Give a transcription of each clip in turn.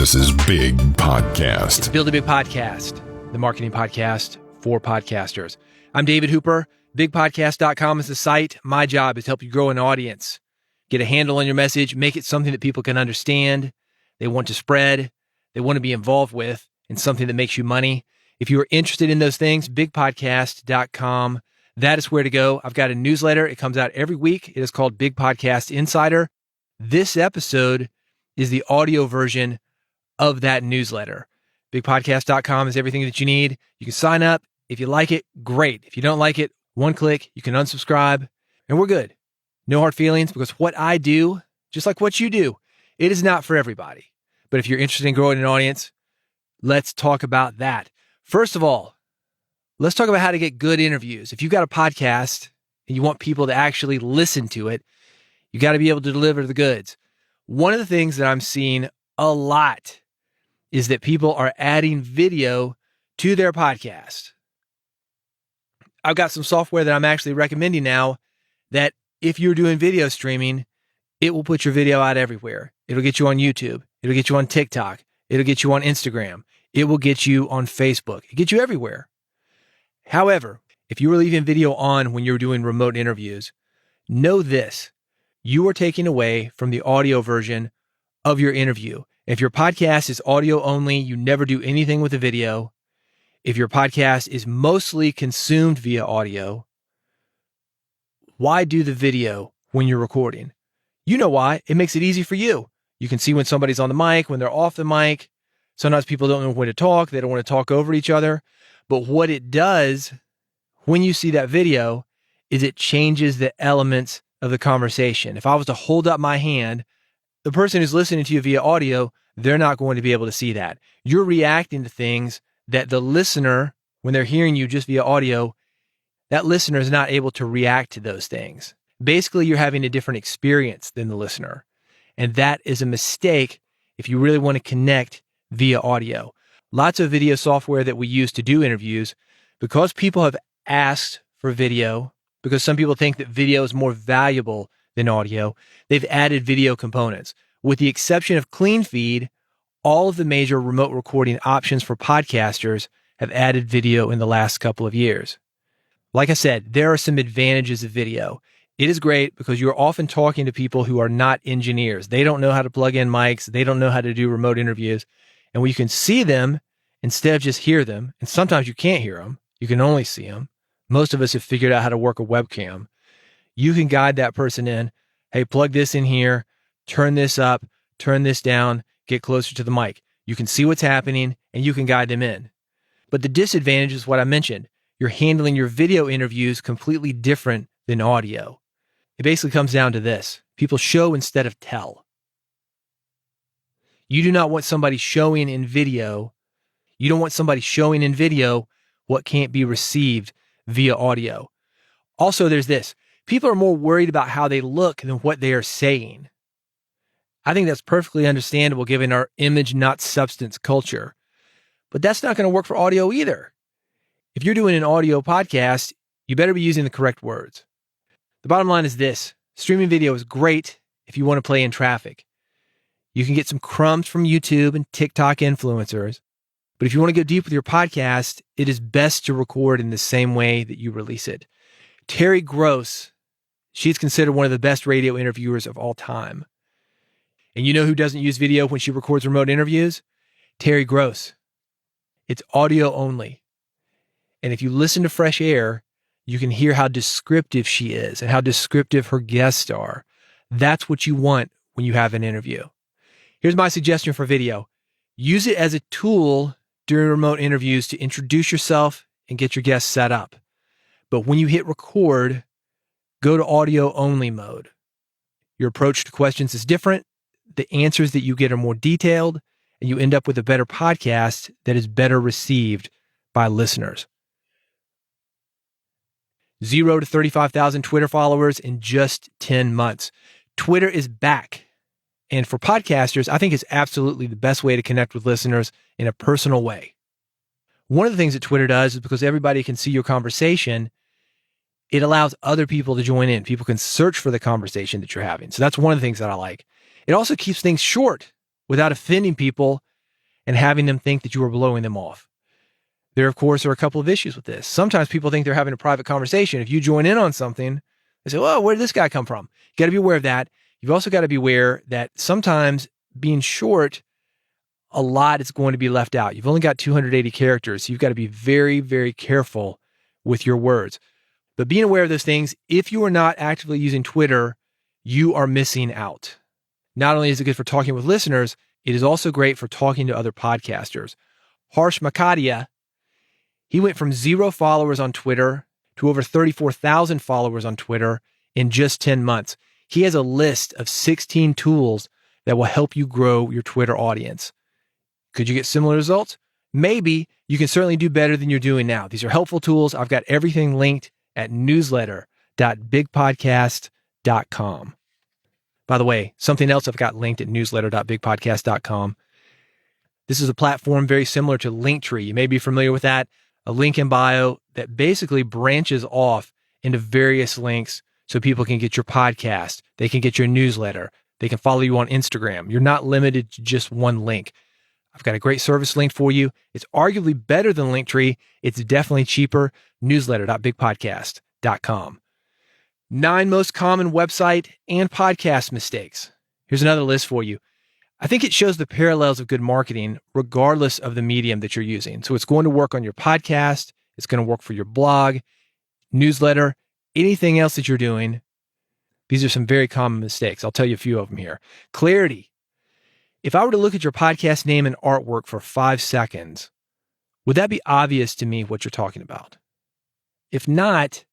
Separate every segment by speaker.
Speaker 1: This is Big Podcast.
Speaker 2: It's Build a Big Podcast, the marketing podcast for podcasters. I'm David Hooper. BigPodcast.com is the site. My job is to help you grow an audience, get a handle on your message, make it something that people can understand, they want to spread, they want to be involved with, and something that makes you money. If you are interested in those things, BigPodcast.com, that is where to go. I've got a newsletter. It comes out every week. It is called Big Podcast Insider. This episode is the audio version of that newsletter. BigPodcast.com is everything that you need. You can sign up. If you like it, great. If you don't like it, one click, you can unsubscribe, and we're good. No hard feelings, because what I do, just like what you do, it is not for everybody. But if you're interested in growing an audience, let's talk about that. First of all, let's talk about how to get good interviews. If you've got a podcast and you want people to actually listen to it, you got to be able to deliver the goods. One of the things that I'm seeing a lot is that people are adding video to their podcast. I've got some software that I'm actually recommending now that if you're doing video streaming, it will put your video out everywhere. It'll get you on YouTube. It'll get you on TikTok. It'll get you on Instagram. It will get you on Facebook. It gets you everywhere. However, if you were leaving video on when you're doing remote interviews, know this: you are taking away from the audio version of your interview. If your podcast is audio only, you never do anything with the video. If your podcast is mostly consumed via audio, why do the video when you're recording? You know why. It makes it easy for you. You can see when somebody's on the mic, when they're off the mic. Sometimes people don't know when to talk. They don't want to talk over each other. But what it does when you see that video is it changes the elements of the conversation. If I was to hold up my hand, the person who's listening to you via audio, they're not going to be able to see that. You're reacting to things that the listener, when they're hearing you just via audio, that listener is not able to react to those things. Basically, you're having a different experience than the listener. And that is a mistake if you really want to connect via audio. Lots of video software that we use to do interviews, because people have asked for video, because some people think that video is more valuable than audio, they've added video components. With the exception of CleanFeed, all of the major remote recording options for podcasters have added video in the last couple of years. Like I said, there are some advantages of video. It is great because you're often talking to people who are not engineers. They don't know how to plug in mics. They don't know how to do remote interviews. And when you can see them instead of just hear them, and sometimes you can't hear them, you can only see them. Most of us have figured out how to work a webcam. You can guide that person in. Hey, plug this in here, turn this up, turn this down, get closer to the mic. You can see what's happening and you can guide them in. But the disadvantage is what I mentioned. You're handling your video interviews completely different than audio. It basically comes down to this: people show instead of tell. You do not want somebody showing in video. You don't want somebody showing in video what can't be received via audio. Also, there's this: people are more worried about how they look than what they are saying. I think that's perfectly understandable given our image, not substance culture. But that's not going to work for audio either. If you're doing an audio podcast, you better be using the correct words. The bottom line is this: streaming video is great if you want to play in traffic. You can get some crumbs from YouTube and TikTok influencers. But if you want to go deep with your podcast, it is best to record in the same way that you release it. Terry Gross, she's considered one of the best radio interviewers of all time. And you know who doesn't use video when she records remote interviews? Terry Gross. It's audio only. And if you listen to Fresh Air, you can hear how descriptive she is and how descriptive her guests are. That's what you want when you have an interview. Here's my suggestion for video. Use it as a tool during remote interviews to introduce yourself and get your guests set up. But when you hit record, go to audio only mode. Your approach to questions is different. The answers that you get are more detailed, and you end up with a better podcast that is better received by listeners. 0 to 35,000 Twitter followers in just 10 months. Twitter is back. And for podcasters, I think it's absolutely the best way to connect with listeners in a personal way. One of the things that Twitter does is, because everybody can see your conversation, it allows other people to join in. People can search for the conversation that you're having. So that's one of the things that I like. It also keeps things short without offending people and having them think that you are blowing them off. There, of course, are a couple of issues with this. Sometimes people think they're having a private conversation. If you join in on something, they say, "Oh, where did this guy come from?" You got to be aware of that. You've also got to be aware that sometimes being short, a lot is going to be left out. You've only got 280 characters. So you've got to be very, very careful with your words. But being aware of those things, if you are not actively using Twitter, you are missing out. Not only is it good for talking with listeners, it is also great for talking to other podcasters. Harsh Makadia, he went from 0 followers on Twitter to over 34,000 followers on Twitter in just 10 months. He has a list of 16 tools that will help you grow your Twitter audience. Could you get similar results? Maybe. You can certainly do better than you're doing now. These are helpful tools. I've got everything linked at newsletter.bigpodcast.com. By the way, something else I've got linked at newsletter.bigpodcast.com. This is a platform very similar to Linktree. You may be familiar with that. A link in bio that basically branches off into various links so people can get your podcast. They can get your newsletter. They can follow you on Instagram. You're not limited to just one link. I've got a great service link for you. It's arguably better than Linktree. It's definitely cheaper. Newsletter.bigpodcast.com. 9 most common website and podcast mistakes. Here's another list for you. I think it shows the parallels of good marketing regardless of the medium that you're using. So it's going to work on your podcast. It's going to work for your blog, newsletter, anything else that you're doing. These are some very common mistakes. I'll tell you a few of them here. Clarity. If I were to look at your podcast name and artwork for 5 seconds, would that be obvious to me what you're talking about? If not,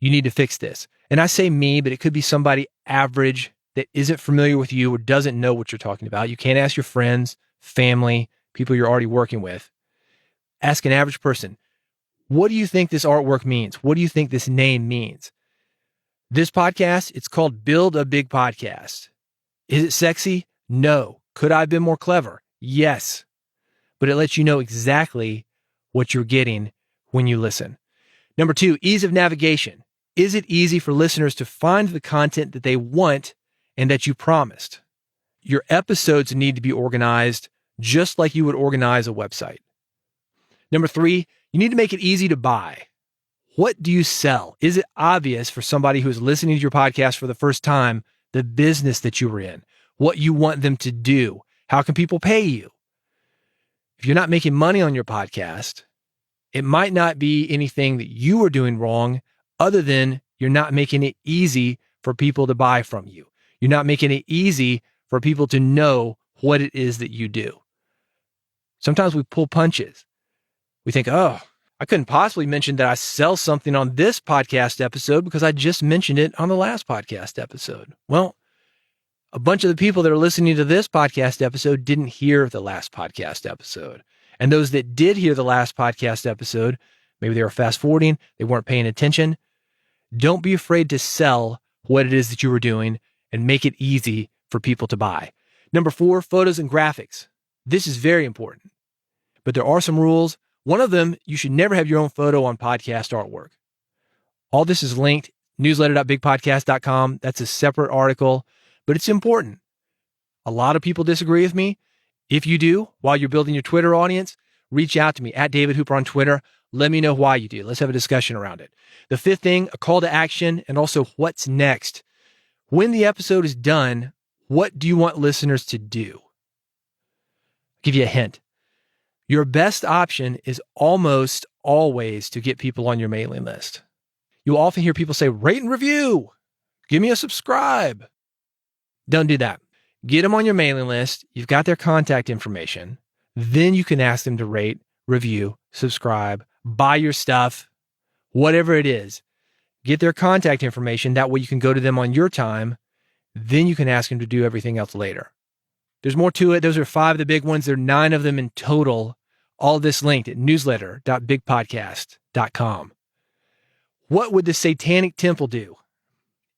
Speaker 2: you need to fix this. And I say me, but it could be somebody average that isn't familiar with you or doesn't know what you're talking about. You can't ask your friends, family, people you're already working with. Ask an average person, what do you think this artwork means? What do you think this name means? This podcast, it's called Build a Big Podcast. Is it sexy? No. Could I have been more clever? Yes. But it lets you know exactly what you're getting when you listen. Number 2, ease of navigation. Is it easy for listeners to find the content that they want and that you promised? Your episodes need to be organized just like you would organize a website. Number 3, you need to make it easy to buy. What do you sell? Is it obvious for somebody who is listening to your podcast for the first time, the business that you were in, what you want them to do? How can people pay you? If you're not making money on your podcast, it might not be anything that you are doing wrong other than you're not making it easy for people to buy from you. You're not making it easy for people to know what it is that you do. Sometimes we pull punches. We think, oh, I couldn't possibly mention that I sell something on this podcast episode because I just mentioned it on the last podcast episode. Well, a bunch of the people that are listening to this podcast episode didn't hear the last podcast episode. And those that did hear the last podcast episode, maybe they were fast forwarding, they weren't paying attention. Don't be afraid to sell what it is that you were doing and make it easy for people to buy. Number 4, photos and graphics. This is very important, but there are some rules. One of them, you should never have your own photo on podcast artwork. All this is linked, newsletter.bigpodcast.com. That's a separate article, but it's important. A lot of people disagree with me. If you do, while you're building your Twitter audience, reach out to me at David Hooper on Twitter. Let me know why you do. Let's have a discussion around it. The 5th thing, a call to action, and also what's next. When the episode is done, what do you want listeners to do? I'll give you a hint. Your best option is almost always to get people on your mailing list. You'll often hear people say, rate and review. Give me a subscribe. Don't do that. Get them on your mailing list. You've got their contact information. Then you can ask them to rate, review, subscribe, buy your stuff, whatever it is. Get their contact information. That way you can go to them on your time. Then you can ask them to do everything else later. There's more to it. Those are 5 of the big ones. There are 9 of them in total. All this linked at newsletter.bigpodcast.com. What would the Satanic Temple do?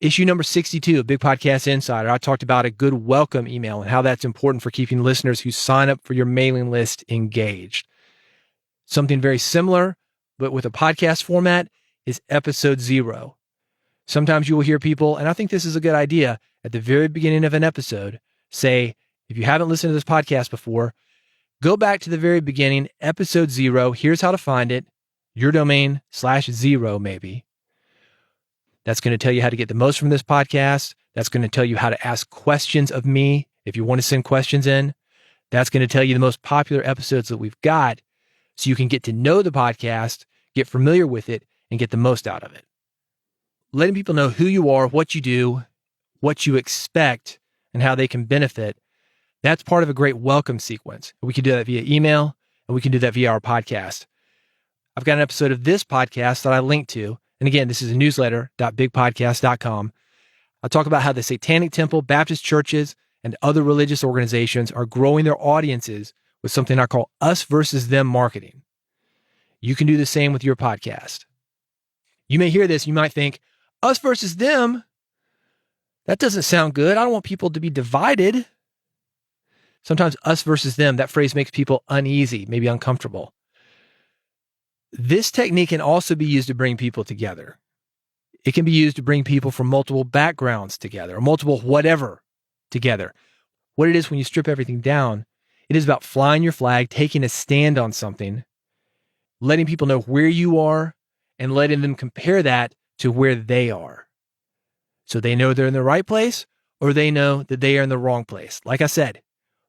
Speaker 2: Issue number 62 of Big Podcast Insider, I talked about a good welcome email and how that's important for keeping listeners who sign up for your mailing list engaged. Something very similar, but with a podcast format, is episode 0. Sometimes you will hear people, and I think this is a good idea, at the very beginning of an episode, say, if you haven't listened to this podcast before, Go back to the very beginning, episode 0. Here's how to find it. Your domain /0 maybe. That's going to tell you how to get the most from this podcast. That's going to tell you how to ask questions of me if you want to send questions in. That's going to tell you the most popular episodes that we've got so you can get to know the podcast, get familiar with it, and get the most out of it. Letting people know who you are, what you do, what you expect, and how they can benefit. That's part of a great welcome sequence. We can do that via email, and we can do that via our podcast. I've got an episode of this podcast that I link to. And again, this is a newsletter.bigpodcast.com. I talk about how the Satanic Temple, Baptist churches, and other religious organizations are growing their audiences with something I call us versus them marketing. You can do the same with your podcast. You may hear this, you might think, us versus them? That doesn't sound good. I don't want people to be divided. Sometimes us versus them, that phrase makes people uneasy, maybe uncomfortable. This technique can also be used to bring people together. It can be used to bring people from multiple backgrounds together, or multiple whatever together. What it is when you strip everything down, it is about flying your flag, taking a stand on something, letting people know where you are, and letting them compare that to where they are. So they know they're in the right place, or they know that they are in the wrong place. Like I said,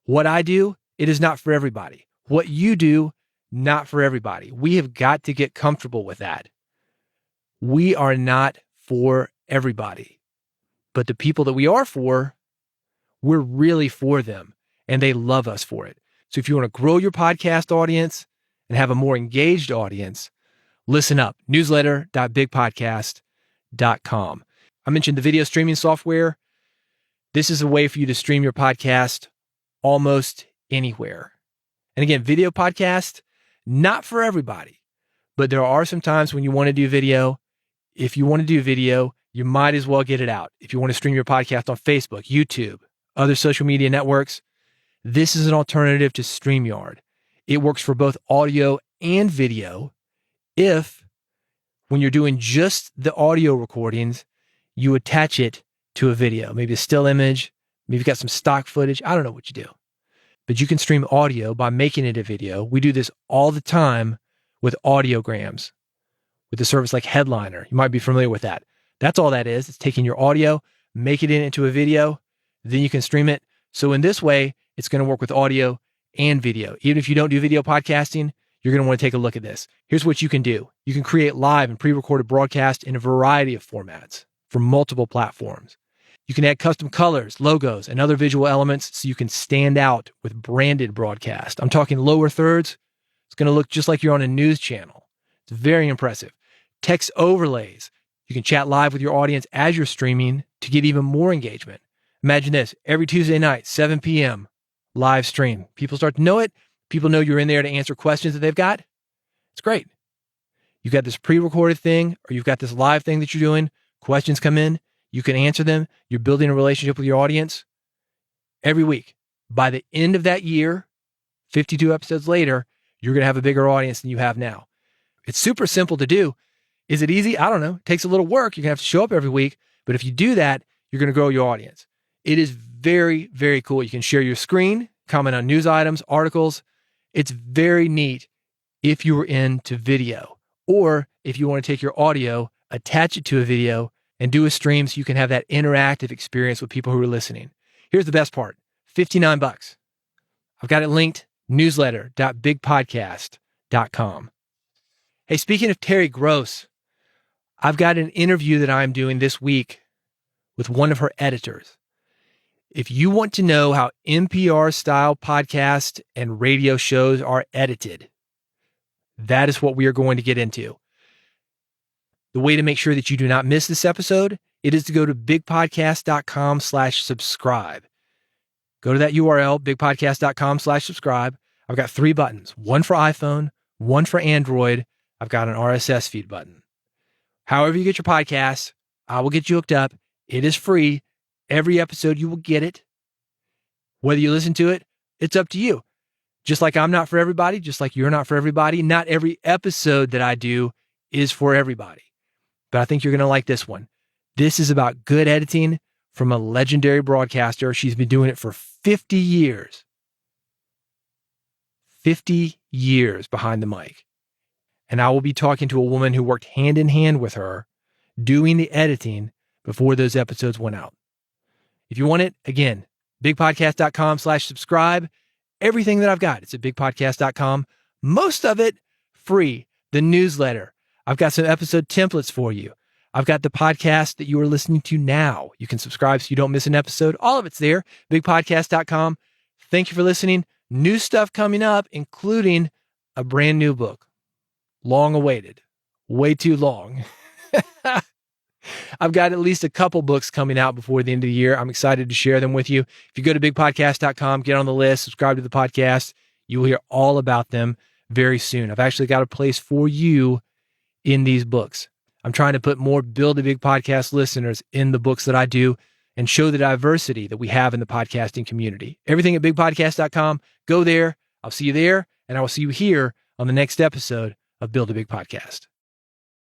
Speaker 2: what I do, it is not for everybody. What you do, not for everybody. We have got to get comfortable with that. We are not for everybody. But the people that we are for, we're really for them, and they love us for it. So if you want to grow your podcast audience and have a more engaged audience, listen up. Newsletter.bigpodcast.com. I mentioned the video streaming software. This is a way for you to stream your podcast almost anywhere. And again, video podcast, not for everybody, but there are some times when you want to do video. If you want to do video, you might as well get it out. If you want to stream your podcast on Facebook, YouTube, other social media networks, this is an alternative to StreamYard. It works for both audio and video. If, when you're doing just the audio recordings, you attach it to a video, maybe a still image, maybe you've got some stock footage. I don't know what you do, but you can stream audio by making it a video. We do this all the time with audiograms, with a service like Headliner. You might be familiar with that. That's all that is. It's taking your audio, making it into a video, then you can stream it. So in this way, it's going to work with audio and video. Even if you don't do video podcasting, you're going to want to take a look at this. Here's what you can do. You can create live and pre-recorded broadcasts in a variety of formats for multiple platforms. You can add custom colors, logos, and other visual elements so you can stand out with branded broadcast. I'm talking lower thirds. It's going to look just like you're on a news channel. It's very impressive. Text overlays. You can chat live with your audience as you're streaming to get even more engagement. Imagine this, every Tuesday night, 7 p.m., live stream. People start to know it. People know you're in there to answer questions that they've got. It's great. You've got this pre-recorded thing, or you've got this live thing that you're doing. Questions come in. You can answer them. You're building a relationship with your audience every week. By the end of that year, 52 episodes later, you're going to have a bigger audience than you have now. It's super simple to do. Is it easy? I don't know. It takes a little work. You're going to have to show up every week. But if you do that, you're going to grow your audience. It is very, very cool. You can share your screen, comment on news items, articles. It's very neat if you were into video, or if you want to take your audio, attach it to a video, and do a stream so you can have that interactive experience with people who are listening. Here's the best part, $59. I've got it linked, newsletter.bigpodcast.com. Hey, speaking of Terry Gross, I've got an interview that I'm doing this week with one of her editors. If you want to know how NPR-style podcasts and radio shows are edited, that is what we are going to get into. The way to make sure that you do not miss this episode, it is to go to bigpodcast.com/subscribe. Go to that URL, bigpodcast.com/subscribe. I've got 3 buttons, one for iPhone, one for Android. I've got an RSS feed button. However you get your podcasts, I will get you hooked up. It is free. Every episode, you will get it. Whether you listen to it, it's up to you. Just like I'm not for everybody, just like you're not for everybody, not every episode that I do is for everybody. But I think you're going to like this one. This is about good editing from a legendary broadcaster. She's been doing it for 50 years. 50 years behind the mic. And I will be talking to a woman who worked hand in hand with her doing the editing before those episodes went out. If you want it, again, bigpodcast.com/subscribe. Everything that I've got, it's at bigpodcast.com. Most of it free. The newsletter. I've got some episode templates for you. I've got the podcast that you are listening to now. You can subscribe so you don't miss an episode. All of it's there, bigpodcast.com. Thank you for listening. New stuff coming up, including a brand new book. Long awaited. Way too long. I've got at least a couple books coming out before the end of the year. I'm excited to share them with you. If you go to bigpodcast.com, get on the list, subscribe to the podcast, you will hear all about them very soon. I've actually got a place for you in these books. I'm trying to put more Build a Big Podcast listeners in the books that I do and show the diversity that we have in the podcasting community. Everything at bigpodcast.com. Go there. I'll see you there, and I will see you here on the next episode of Build a Big Podcast.